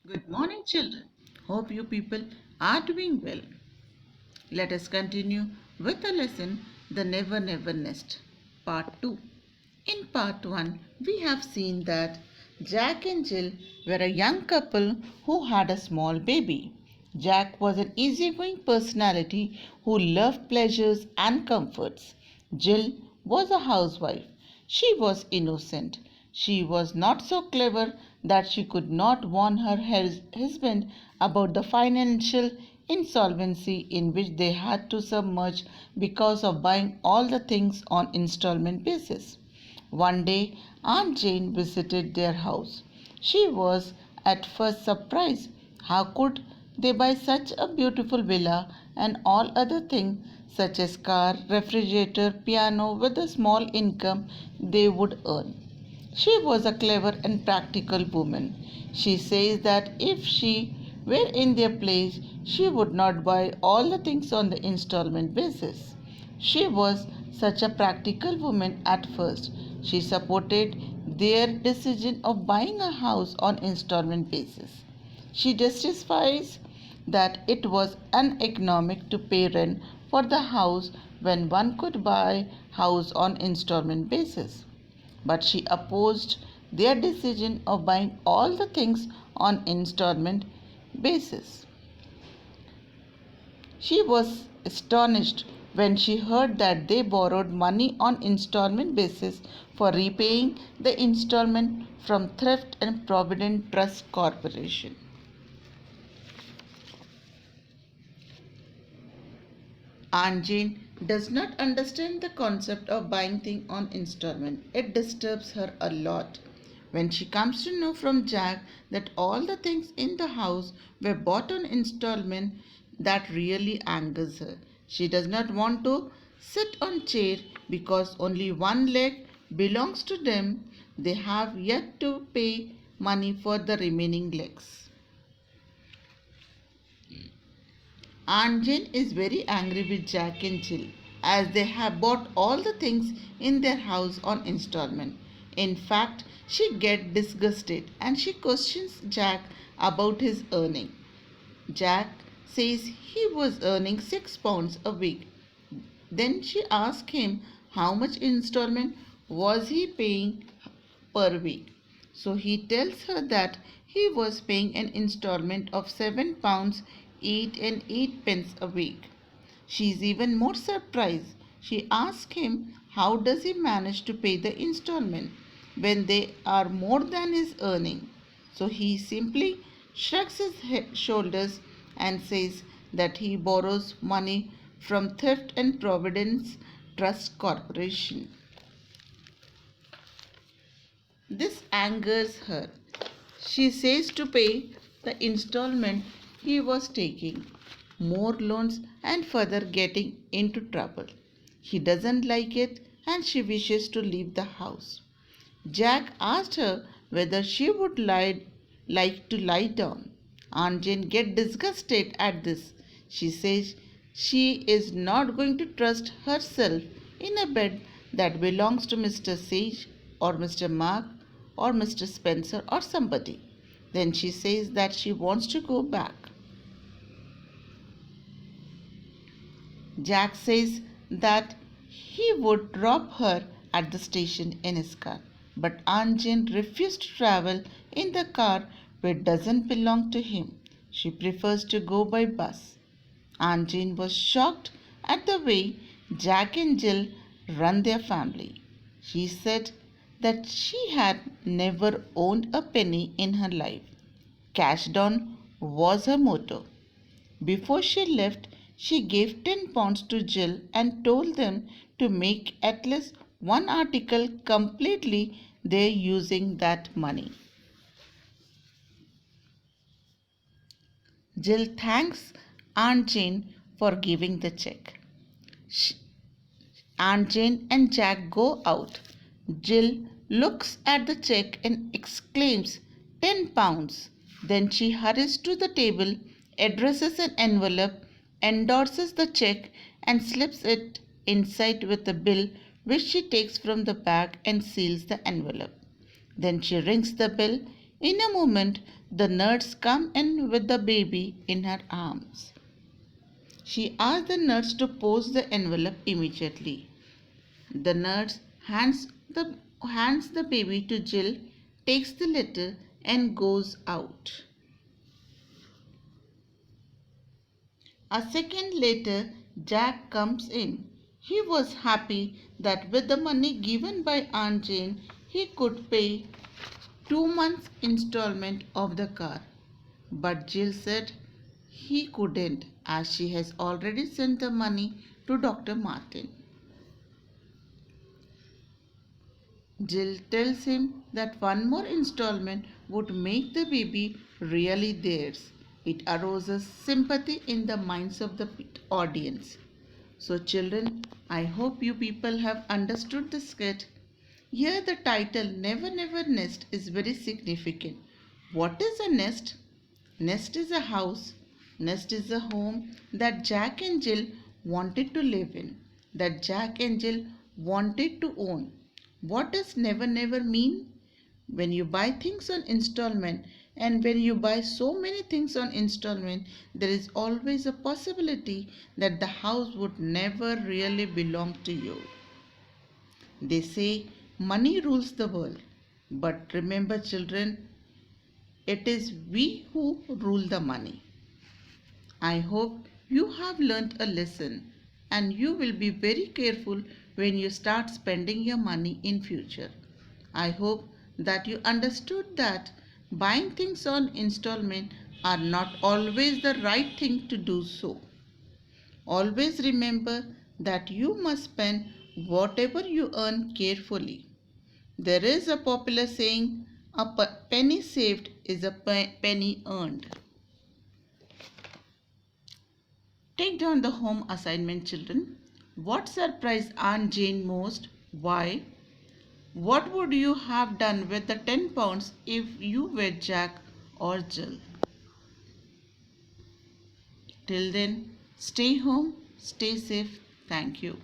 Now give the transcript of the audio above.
Good morning, children. Hope you people are doing well. Let us continue with the lesson The Never Never Nest, Part 2. In Part 1, we have seen that Jack and Jill were a young couple who had a small baby. Jack was an easygoing personality who loved pleasures and comforts. Jill was a housewife. She was innocent. She was not so clever that she could not warn her husband about the financial insolvency in which they had to submerge because of buying all the things on installment basis. One day, Aunt Jane visited their house. She was at first surprised. How could they buy such a beautiful villa and all other things such as car, refrigerator, piano with the small income they would earn? She was a clever and practical woman. She says that if she were in their place, she would not buy all the things on the installment basis. She was such a practical woman at first. She supported their decision of buying a house on installment basis. She justifies that it was uneconomic to pay rent for the house when one could buy house on installment basis. But she opposed their decision of buying all the things on installment basis. She was astonished when she heard that they borrowed money on installment basis for repaying the installment from Thrift and Provident Trust Corporation. Aunt Jane does not understand the concept of buying things on installment. It disturbs her a lot. When she comes to know from Jack that all the things in the house were bought on installment, that really angers her. She does not want to sit on chair because only one leg belongs to them. They have yet to pay money for the remaining legs. Aunt Jane is very angry with Jack and Jill as they have bought all the things in their house on installment. In fact, she gets disgusted and she questions Jack about his earning. Jack says he was earning £6 a week. Then she asks him how much installment was he paying per week. So he tells her that he was paying an installment of £7 8 and 8 pence a week. She is even more surprised. She asks him how does he manage to pay the installment when they are more than his earning. So he simply shrugs his shoulders and says that he borrows money from Thrift and Providence Trust Corporation. This angers her. She says to pay the installment he was taking more loans and further getting into trouble. He doesn't like it and she wishes to leave the house. Jack asked her whether she would like to lie down. Aunt Jane gets disgusted at this. She says she is not going to trust herself in a bed that belongs to Mr. Sage or Mr. Mark or Mr. Spencer or somebody. Then she says that she wants to go back. Jack says that he would drop her at the station in his car. But Aunt Jane refused to travel in the car which doesn't belong to him. She prefers to go by bus. Aunt Jane was shocked at the way Jack and Jill run their family. She said that she had never owned a penny in her life. Cash down was her motto. Before she left, she gave £10 to Jill and told them to make at least one article completely there using that money. Jill thanks Aunt Jane for giving the check. Aunt Jane and Jack go out. Jill looks at the check and exclaims, £10. Then she hurries to the table, addresses an envelope, endorses the check, and slips it inside with a bill which she takes from the bag and seals the envelope. Then she rings the bell. In a moment, The nurse come in with the baby in her arms. She asked the nurse to post the envelope immediately. The nurse hands the baby to Jill, takes the letter and goes out. A second later, Jack comes in. He was happy that with the money given by Aunt Jane, he could pay 2 months' installment of the car. But Jill said he couldn't as she has already sent the money to Dr. Martin. Jill tells him that one more installment would make the baby really theirs. It arouses sympathy in the minds of the audience. So children, I hope you people have understood the sketch. Here the title Never Never Nest is very significant. What is a nest? Nest is a house. Nest is a home that Jack and Jill wanted to live in, that Jack and Jill wanted to own. What does never never mean? When you buy things on installment, and when you buy so many things on installment, there is always a possibility that the house would never really belong to you. They say money rules the world. But remember children, it is we who rule the money. I hope you have learnt a lesson and you will be very careful when you start spending your money in future. I hope that you understood that buying things on installment are not always the right thing to do so. Always remember that you must spend whatever you earn carefully. There is a popular saying, a penny saved is a penny earned. Take down the home assignment children. What surprised Aunt Jane most? Why? What would you have done with the 10 pounds if you were Jack or Jill? Till then, stay home, stay safe. Thank you.